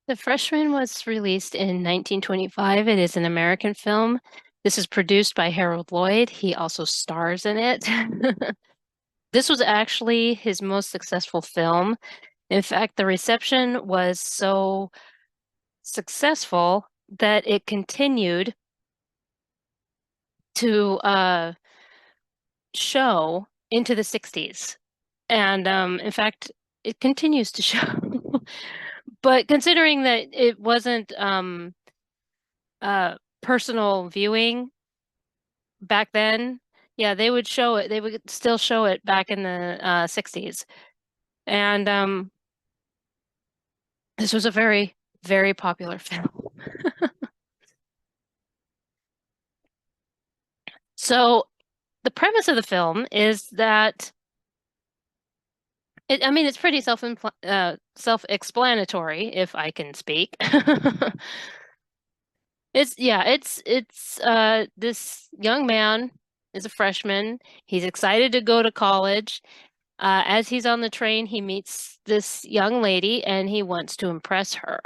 The Freshman was released in 1925. It is an American film. This is produced by Lloyd. He also stars in it. This was actually his most successful film. In fact, the reception was so successful that it continued to show into the 60s. And in fact, it continues to show. But considering that it wasn't personal viewing back then, yeah, they would show it. They would still show it back in the 60s. And this was a very, very popular film. So the premise of the film is that I mean, it's pretty self-explanatory, if I can speak. It's this young man is a freshman. He's excited to go to college. As he's on the train, he meets this young lady and he wants to impress her.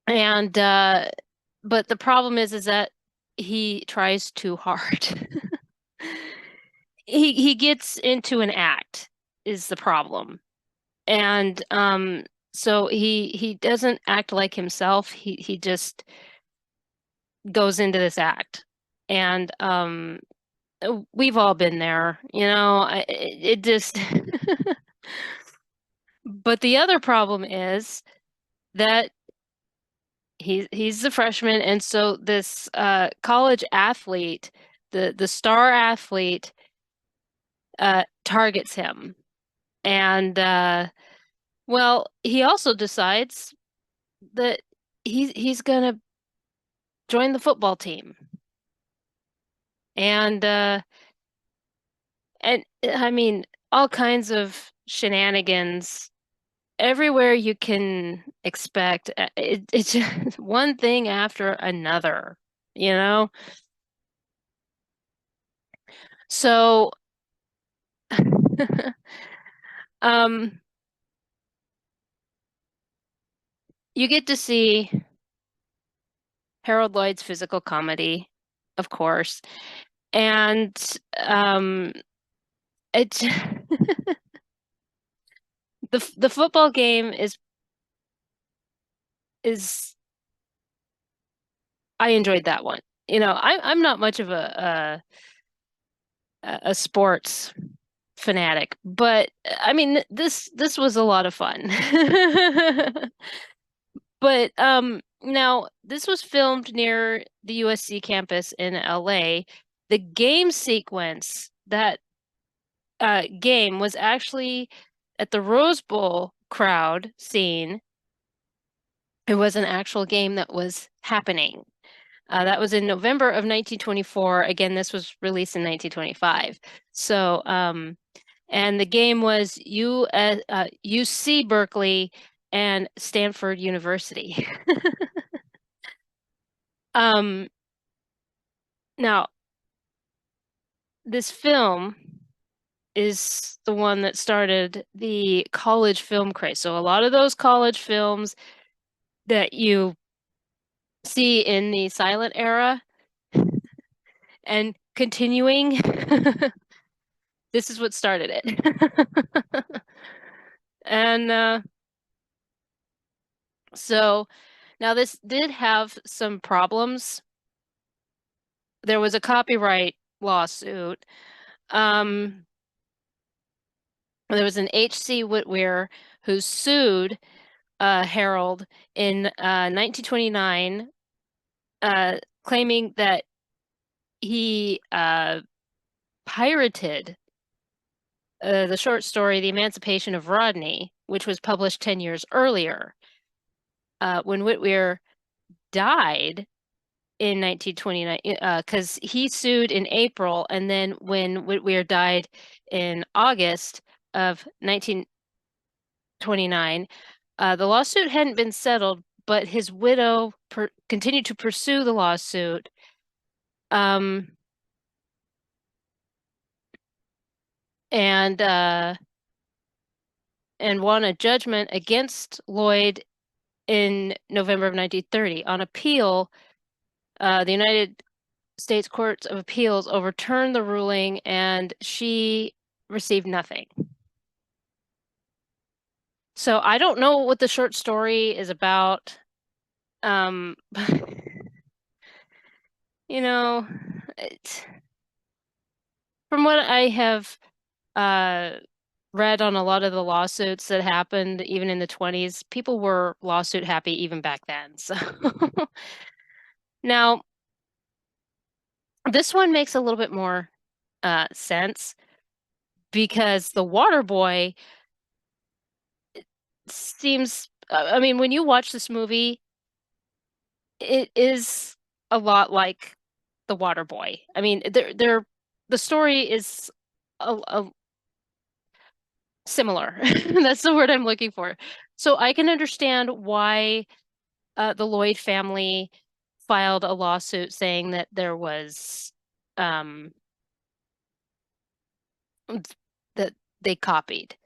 And but the problem is that he tries too hard. He gets into an act is the problem. And so he doesn't act like himself. He just goes into this act. And we've all been there, it just but the other problem is that he's a freshman, and so this college athlete, the star athlete, targets him. And well, he also decides that he's gonna join the football team. And I mean all kinds of shenanigans everywhere you can expect. It's just one thing after another, you know? So um you get to see Harold Lloyd's physical comedy, of course. And um it the football game is I enjoyed that one. I'm not much of a sports fanatic, but I mean this was a lot of fun. But now this was filmed near the USC campus in LA. The game sequence, that game was actually at the Rose Bowl crowd scene. It was an actual game that was happening. That was in November of 1924. Again, this was released in 1925. So, and the game was UC Berkeley and Stanford University. Um, Now, this film is the one that started the college film craze. So a lot of those college films that you see in the silent era and continuing, this is what started it. And so now this did have some problems. There was a copyright lawsuit. Um, there was an H.C. Whitwer who sued Harold in 1929, claiming that he pirated the short story "The Emancipation of Rodney," which was published 10 years earlier. When Whitwer died in 1929, because he sued in April, and then when Whitwer died in August of 1929, the lawsuit hadn't been settled, but his widow continued to pursue the lawsuit. Um, and won a judgment against Lloyd in November of 1930. On appeal, the United States Courts of Appeals overturned the ruling and she received nothing. So I don't know what the short story is about. Um, you know, it, from what I have uh, read on a lot of the lawsuits that happened even in the 20s, people were lawsuit happy even back then. So now this one makes a little bit more sense because the water boy seems, I mean, when you watch this movie, it is a lot like the water boy. I mean, the story is a similar. That's the word I'm looking for. So I can understand why the Lloyd family filed a lawsuit saying that there was um, that they copied.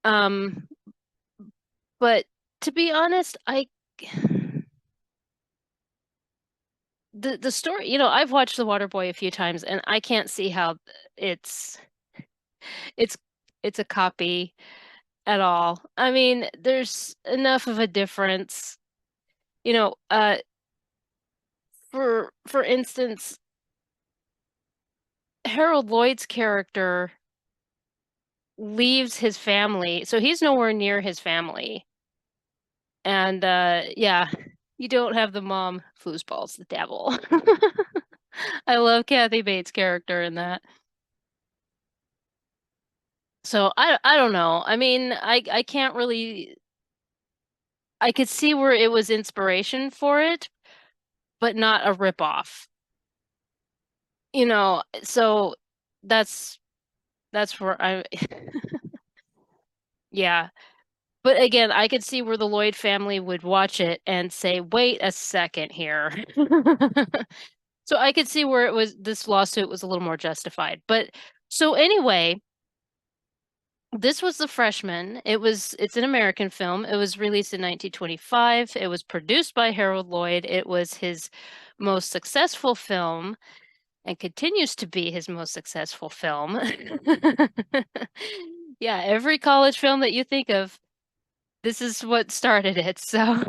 Um, but to be honest, I the story, I've watched The Waterboy a few times and I can't see how it's it's it's a copy at all. I mean, there's enough of a difference. You know, uh for instance, Harold Lloyd's character leaves his family, so he's nowhere near his family. And yeah, you don't have the mom foosball's the devil. I love Kathy Bates' character in that. So I don't know. I mean, I can't really I could see where it was inspiration for it, but not a ripoff. So that's that's where I yeah. But again, I could see where the Lloyd family would watch it and say, "Wait a second here." So I could see where this lawsuit was a little more justified. But so anyway, this was The Freshman. It's an American film. It was released in 1925. It was produced by Harold Lloyd. It was his most successful film and continues to be his most successful film. Yeah, every college film that you think of, this is what started it. So